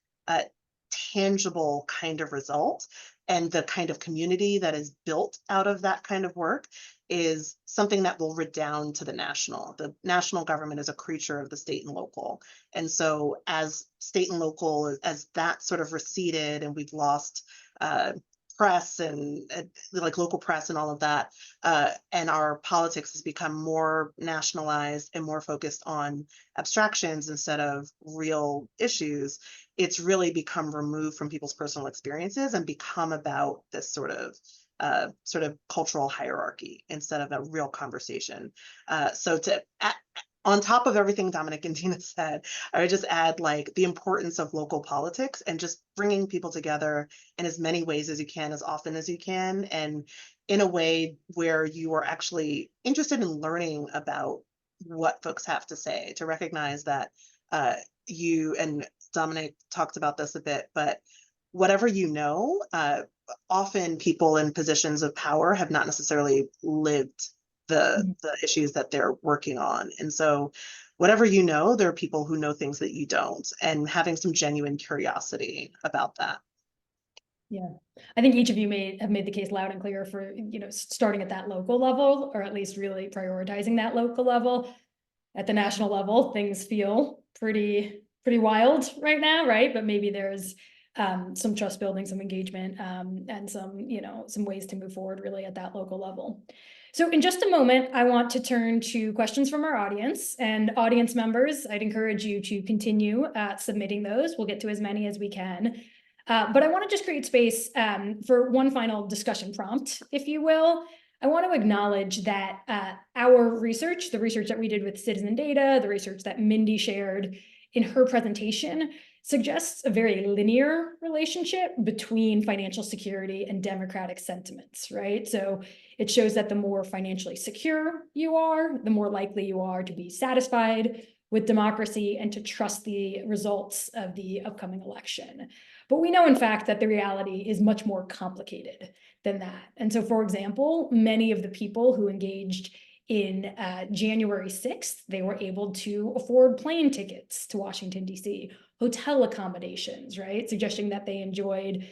tangible kind of result and the kind of community that is built out of that kind of work is something that will redound to the national. The national government is a creature of the state and local. And so as state and local, as that sort of receded and we've lost press and like local press and all of that, and our politics has become more nationalized and more focused on abstractions instead of real issues, it's really become removed from people's personal experiences and become about this sort of cultural hierarchy instead of a real conversation. So on top of everything Dominic and Tina said, I would just add like the importance of local politics and just bringing people together in as many ways as you can, as often as you can, and in a way where you are actually interested in learning about what folks have to say, to recognize that you, and Dominic talked about this a bit, but whatever you know, often people in positions of power have not necessarily lived the issues that they're working on. And so whatever you know, there are people who know things that you don't, and having some genuine curiosity about that. Yeah, I think each of you have made the case loud and clear for, starting at that local level, or at least really prioritizing that local level. At the national level, things feel pretty wild right now, right? But maybe there's some trust building, some engagement, and some ways to move forward really at that local level. So in just a moment, I want to turn to questions from our audience, and audience members, I'd encourage you to continue submitting those. We'll get to as many as we can. But I want to just create space for one final discussion prompt, if you will. I want to acknowledge that our research, the research that we did with Citizen Data, the research that Mindy shared in her presentation, suggests a very linear relationship between financial security and democratic sentiments, right? So it shows that the more financially secure you are, the more likely you are to be satisfied with democracy and to trust the results of the upcoming election. But we know, in fact, that the reality is much more complicated than that. And so, for example, many of the people who engaged in January 6th, they were able to afford plane tickets to Washington, D.C., hotel accommodations, right? Suggesting that they enjoyed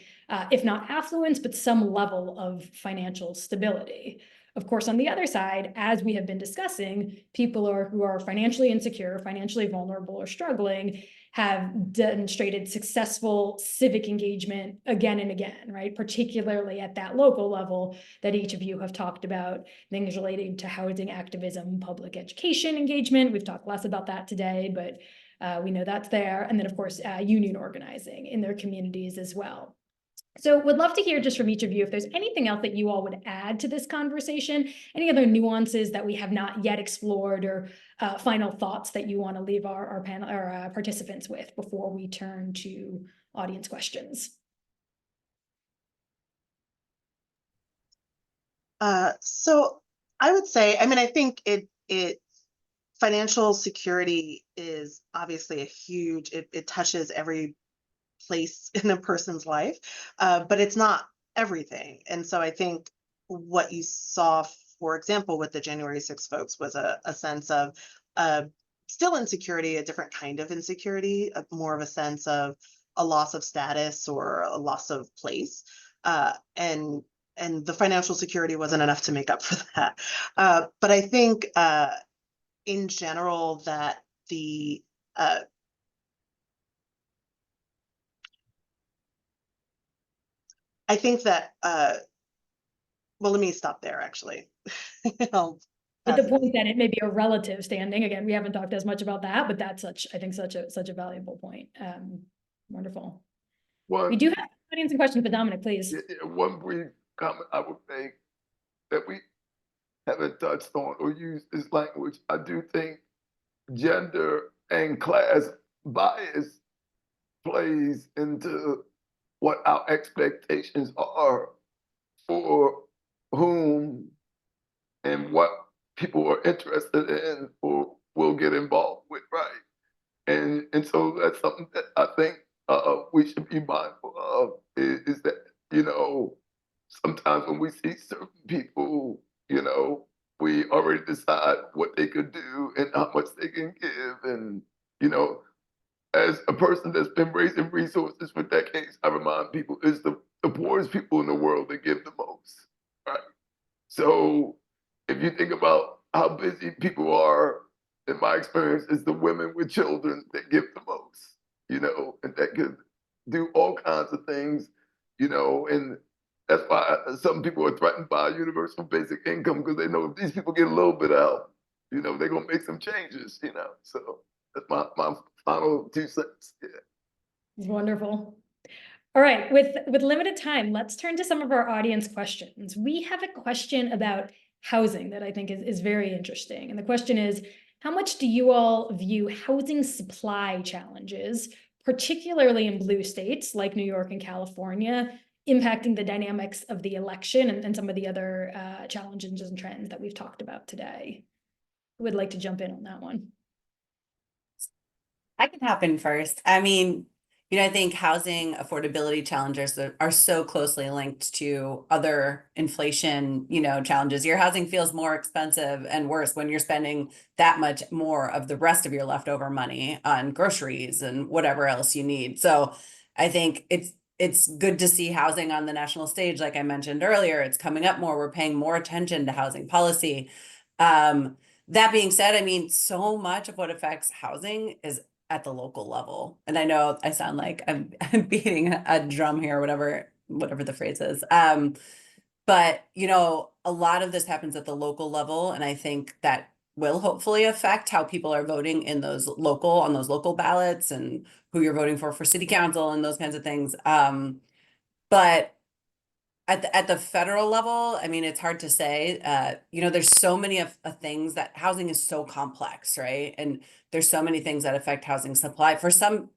if not affluence, but some level of financial stability. Of course, on the other side, as we have been discussing, people who are financially insecure, financially vulnerable, or struggling have demonstrated successful civic engagement again and again, right? Particularly at that local level that each of you have talked about, things relating to housing activism, public education engagement. We've talked less about that today, but we know that's there. And then, of course, union organizing in their communities as well. So would love to hear just from each of you if there's anything else that you all would add to this conversation, any other nuances that we have not yet explored, or final thoughts that you want to leave our panel or participants with before we turn to audience questions. So I would say, I mean, I think financial security is obviously a huge, it touches every place in a person's life, but it's not everything. And so I think what you saw, for example, with the January 6th folks was a sense of still insecurity, a different kind of insecurity, more of a sense of a loss of status or a loss of place. And the financial security wasn't enough to make up for that. But I think in general that the I think that, well, let me stop there, actually. I'll But pass the it. point that it may be a relative standing, again, we haven't talked as much about that, but that's I think such a valuable point. Wonderful. We do have audience and questions, but Dominic, please. One brief comment I would make that we haven't touched on or used this language. I do think gender and class bias plays into what our expectations are for whom and what people are interested in or will get involved with, right? And so that's something that I think we should be mindful of is that, you know, sometimes when we see certain people, you know, we already decide what they could do and how much they can give. And, you know, as a person that's been raising resources for decades, I remind people it's the poorest people in the world that give the most, right? So if you think about how busy people are, in my experience, it's the women with children that give the most, you know, and that could do all kinds of things, you know, and that's why some people are threatened by universal basic income because they know if these people get a little bit of help, you know, they're gonna make some changes, you know. So that's my final 2 cents. Yeah. Wonderful. All right, with limited time, let's turn to some of our audience questions. We have a question about housing that I think is very interesting. And the question is, how much do you all view housing supply challenges, particularly in blue states like New York and California, impacting the dynamics of the election and some of the other challenges and trends that we've talked about today? Who would like to jump in on that one? I can hop in first. I mean, you know, I think housing affordability challenges are so closely linked to other inflation, you know, challenges. Your housing feels more expensive and worse when you're spending that much more of the rest of your leftover money on groceries and whatever else you need. So I think it's good to see housing on the national stage. Like I mentioned earlier, it's coming up more. We're paying more attention to housing policy. That being said, I mean, so much of what affects housing is at the local level. And I know I sound like I'm beating a drum here, whatever the phrase is. But you know, a lot of this happens at the local level. And I think that will hopefully affect how people are voting in on those local ballots and who you're voting for city council and those kinds of things. But at the federal level, I mean, it's hard to say. You know, there's so many of things that housing is so complex, right? And there's so many things that affect housing supply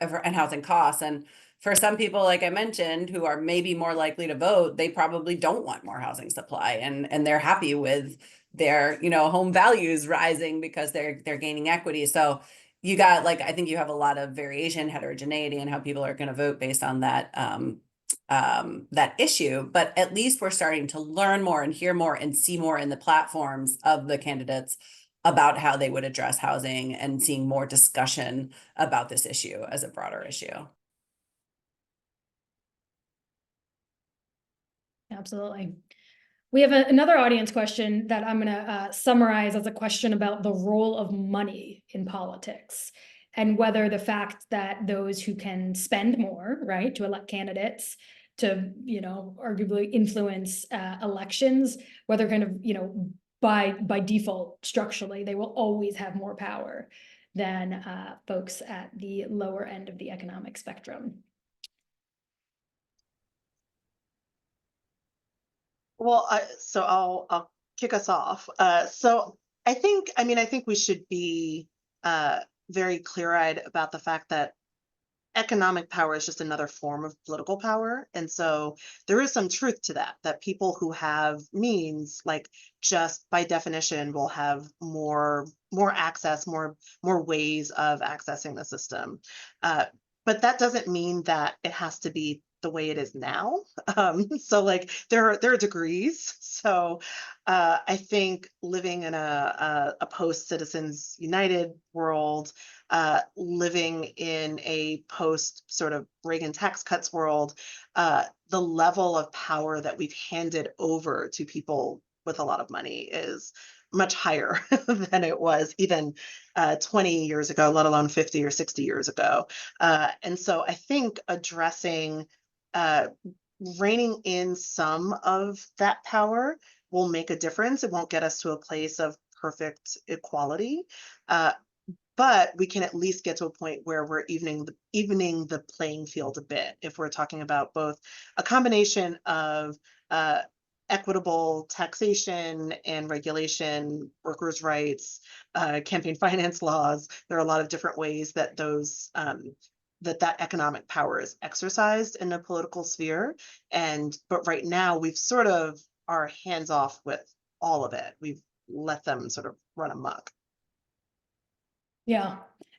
and housing costs. And for some people, like I mentioned, who are maybe more likely to vote, they probably don't want more housing supply, and they're happy with their, you know, home values rising because they're gaining equity. So you got, like, I think you have a lot of variation, heterogeneity in how people are going to vote based on that that issue. But at least we're starting to learn more and hear more and see more in the platforms of the candidates about how they would address housing, and seeing more discussion about this issue as a broader issue. Absolutely. We have another audience question that I'm going to summarize as a question about the role of money in politics and whether the fact that those who can spend more, right, to elect candidates to, arguably influence elections, whether kind of, by default, structurally, they will always have more power than folks at the lower end of the economic spectrum. Well, so I'll kick us off. So I think we should be very clear-eyed about the fact that economic power is just another form of political power. And so there is some truth to that people who have means, like, just by definition will have more access, more ways of accessing the system. But that doesn't mean that it has to be the way it is now. So like there are degrees. So I think living in a post Citizens United world, living in a post sort of Reagan tax cuts world, the level of power that we've handed over to people with a lot of money is much higher than it was even 20 years ago, let alone 50 or 60 years ago. And so I think addressing, reining in some of that power will make a difference. It won't get us to a place of perfect equality, but we can at least get to a point where we're evening the playing field a bit. If we're talking about both a combination of equitable taxation and regulation, workers' rights, campaign finance laws, there are a lot of different ways that those that economic power is exercised in the political sphere. But right now we've sort of are hands off with all of it. We've let them sort of run amok. Yeah.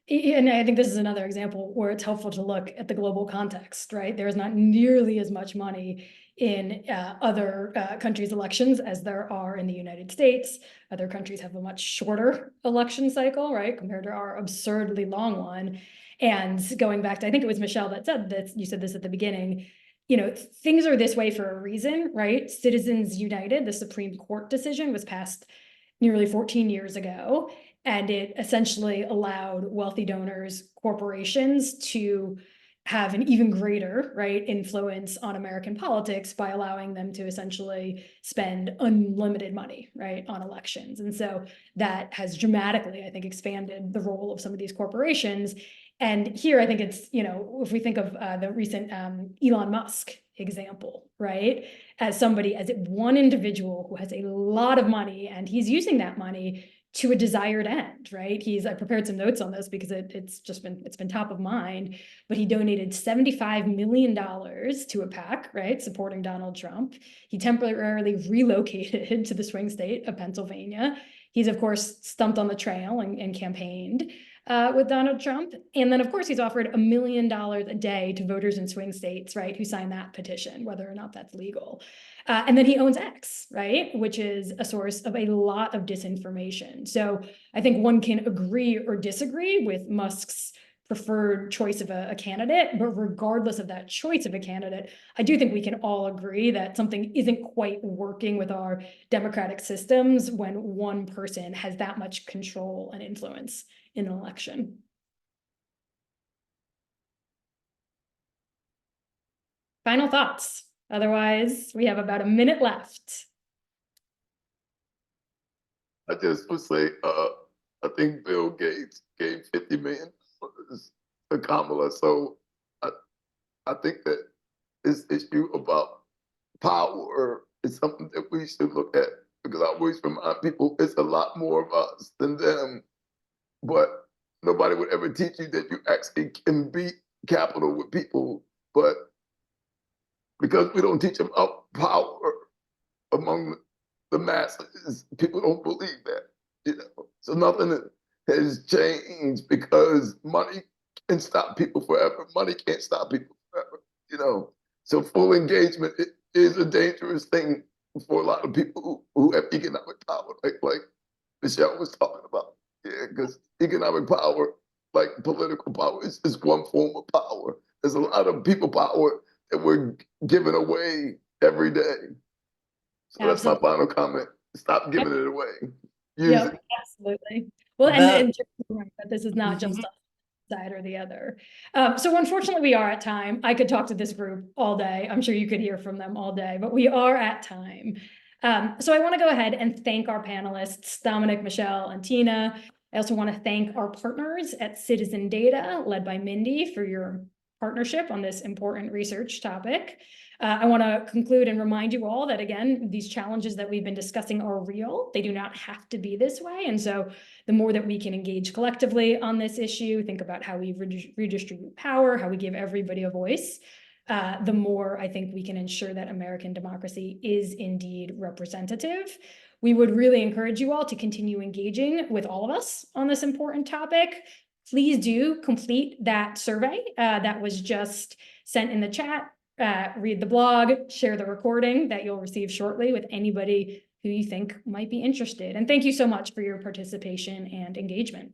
And I think this is another example where it's helpful to look at the global context, right? There's not nearly as much money in other countries' elections as there are in the United States. Other countries have a much shorter election cycle, right, compared to our absurdly long one. And going back to, I think it was Michelle that said that, you said this at the beginning, things are this way for a reason, right? Citizens United, the Supreme Court decision, was passed nearly 14 years ago. And it essentially allowed wealthy donors, corporations, to have an even greater, right, influence on American politics by allowing them to essentially spend unlimited money, right, on elections. And so that has dramatically, I think, expanded the role of some of these corporations. And here, I think it's, if we think of the recent Elon Musk example, right, as one individual who has a lot of money, and he's using that money to a desired end, right? I prepared some notes on this because it's been top of mind, but he donated $75 million to a PAC, right, supporting Donald Trump. He temporarily relocated to the swing state of Pennsylvania. He's, of course, stumped on the trail and campaigned with Donald Trump. And then, of course, he's offered $1 million a day to voters in swing states, right, who sign that petition, whether or not that's legal. And then he owns X, right, which is a source of a lot of disinformation. So I think one can agree or disagree with Musk's preferred choice of a candidate, but regardless of that choice of a candidate, I do think we can all agree that something isn't quite working with our democratic systems when one person has that much control and influence in an election. Final thoughts. Otherwise, we have about a minute left. I just would say, I think Bill Gates gave $50 million to Kamala. So I think that this issue about power is something that we should look at, because I always remind people it's a lot more of us than them. But nobody would ever teach you that you actually can beat capital with people. But because we don't teach them up power among the masses, people don't believe that, So nothing has changed, because money can stop people forever. Money can't stop people forever, So full engagement is a dangerous thing for a lot of people who have economic power, like Michelle was talking about. Yeah, because economic power, like political power, is one form of power. There's a lot of people power that we're giving away every day. So that's my Absolutely. final comment. Stop giving it away. Use Yeah, it. absolutely. Well, and just remember that this is not just Mhm. a side or the other. So unfortunately, we are at time. I could talk to this group all day. I'm sure you could hear from them all day, but we are at time. So I want to go ahead and thank our panelists, Dominic, Michelle, and Tina. I also want to thank our partners at Citizen Data, led by Mindy, for your partnership on this important research topic. I want to conclude and remind you all that, again, these challenges that we've been discussing are real. They do not have to be this way. And so the more that we can engage collectively on this issue, think about how we redistribute power, how we give everybody a voice, the more I think we can ensure that American democracy is indeed representative. We would really encourage you all to continue engaging with all of us on this important topic. Please do complete that survey that was just sent in the chat. Read the blog, share the recording that you'll receive shortly with anybody who you think might be interested. And thank you so much for your participation and engagement.